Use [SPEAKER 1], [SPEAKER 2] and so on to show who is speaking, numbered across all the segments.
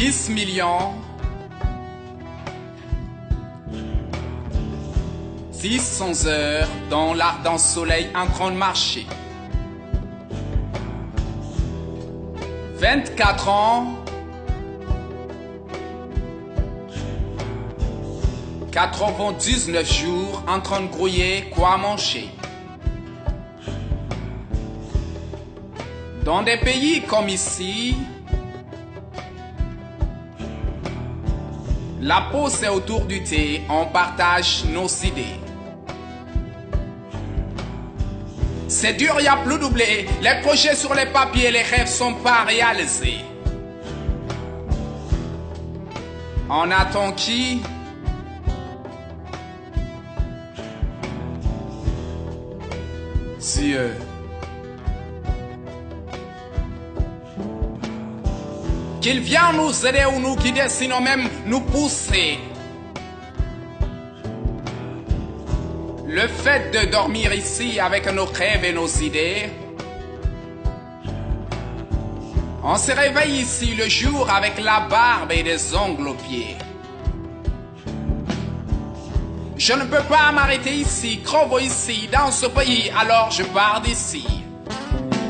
[SPEAKER 1] 10 millions 600 heures dans l'ardent soleil en train de marcher. 24 ans 99 jours en train de grouiller quoi manger. Dans des pays comme ici, la pause c'est autour du thé, on partage nos idées. C'est dur, y a plus doublé, les projets sur les papiers, les rêves sont pas réalisés. On attend qui? Dieu. Qu'il vienne nous aider ou nous guider, sinon même nous pousser. Le fait de dormir ici avec nos rêves et nos idées, on se réveille ici le jour avec la barbe et des ongles aux pieds. Je ne peux pas m'arrêter ici, crever ici, dans ce pays, alors je pars d'ici.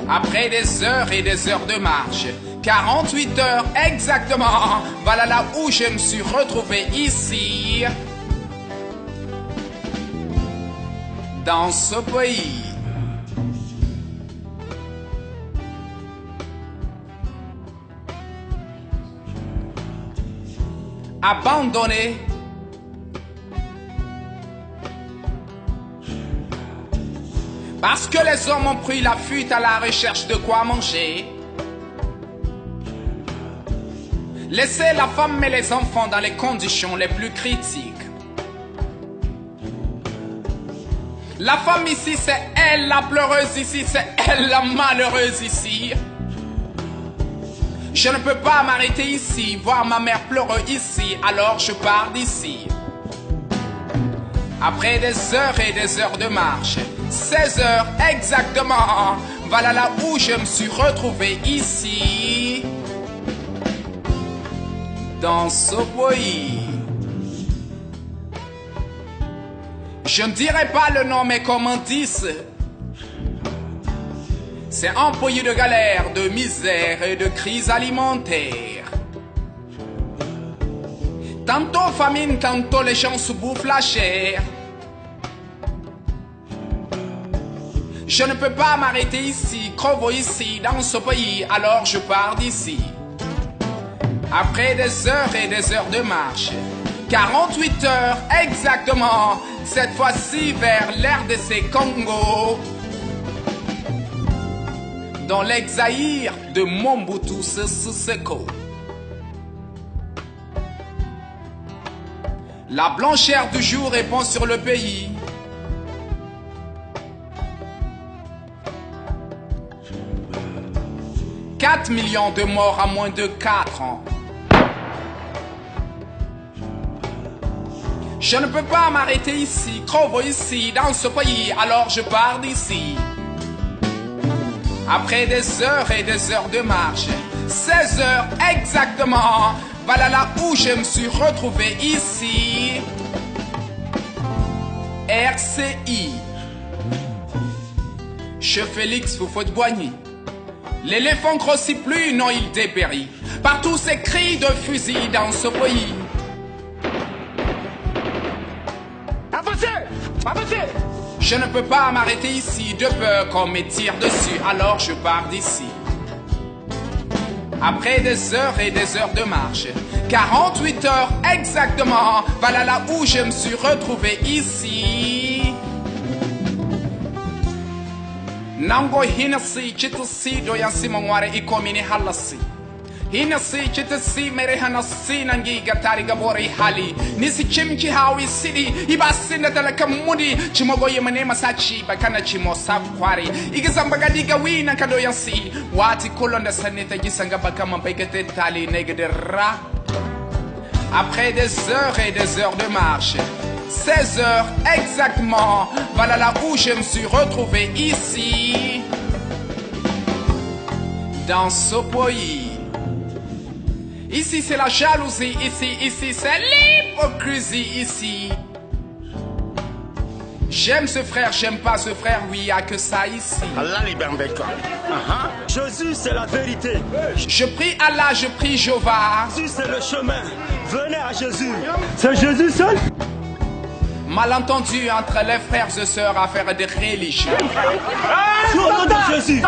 [SPEAKER 1] Après des heures et des heures de marche, 48 heures exactement, voilà là où je me suis retrouvé ici. Dans ce pays. Abandonné. Parce que les hommes ont pris la fuite à la recherche de quoi manger. Laisser la femme et les enfants dans les conditions les plus critiques. La femme ici, c'est elle la pleureuse ici, c'est elle la malheureuse ici. Je ne peux pas m'arrêter ici, voir ma mère pleurer ici, alors je pars d'ici. Après des heures et des heures de marche, 16 heures exactement, voilà là où je me suis retrouvé ici. Dans ce pays. Je ne dirai pas le nom, mais comme on dit, c'est un pays de galère, de misère et de crise alimentaire. Tantôt famine, tantôt les gens se bouffent la chair. Je ne peux pas m'arrêter ici, crever ici, dans ce pays, alors je pars d'ici. Après des heures et des heures de marche, 48 heures exactement, cette fois-ci vers l'RDC Congo, dans l'ex-Zaïre de Mobutu Sese Seko. La blancheur du jour répand sur le pays. « 4 millions de morts à moins de 4 ans. Je ne peux pas m'arrêter ici, crever ici, dans ce pays, alors je pars d'ici. Après des heures et des heures de marche, 16 heures exactement, voilà là où je me suis retrouvé ici. RCI. Je Félix Houphouët-Boigny. L'éléphant grossit plus, non il dépérit. Par tous ces cris de fusil dans ce pays. Avancez! Je ne peux pas m'arrêter ici, de peur qu'on me tire dessus, alors je pars d'ici. Après des heures et des heures de marche, 48 heures exactement, voilà là où je me suis retrouvé ici. Nango hinasi chitasi doyansi mongware ikomini halasi. Hinasi chitasi mere hanasi nangi gatari gabori hali. Nisi chimchi hawi sidi ibasina talakamudi chimogo yemane masachi bakana chimo sakwari. Igizambagadiga wina kadoyansi. Wati kolonda sanita gisanga bakama pekete tali negedera. Après des heures et des heures de marche, 16 heures exactement, voilà là où je me suis retrouvé ici. Dans ce pays. Ici c'est la jalousie, ici c'est l'hypocrisie, ici. J'aime ce frère, j'aime pas ce frère, oui, y a que ça ici.
[SPEAKER 2] Allah Jésus c'est la vérité.
[SPEAKER 1] Je prie Allah, je prie Jéhovah.
[SPEAKER 2] Jésus c'est le chemin. Venez à Jésus. C'est Jésus seul.
[SPEAKER 1] Malentendu entre les frères et sœurs à faire des religions.
[SPEAKER 2] Au nom de Jésus,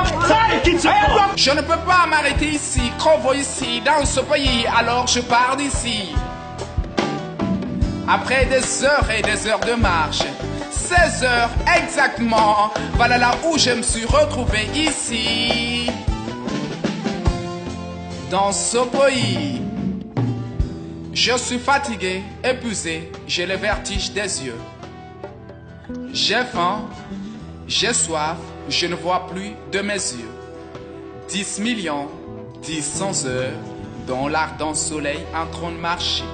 [SPEAKER 1] je ne peux pas m'arrêter ici, Crovo ici, dans ce pays, alors je pars d'ici. Après des heures et des heures de marche, 16 heures exactement, voilà là où je me suis retrouvé ici. Dans ce pays, je suis fatigué, épuisé, j'ai le vertige des yeux. J'ai faim, j'ai soif, je ne vois plus de mes yeux. 10 millions, 10 heures, dans l'ardent soleil en train de marcher.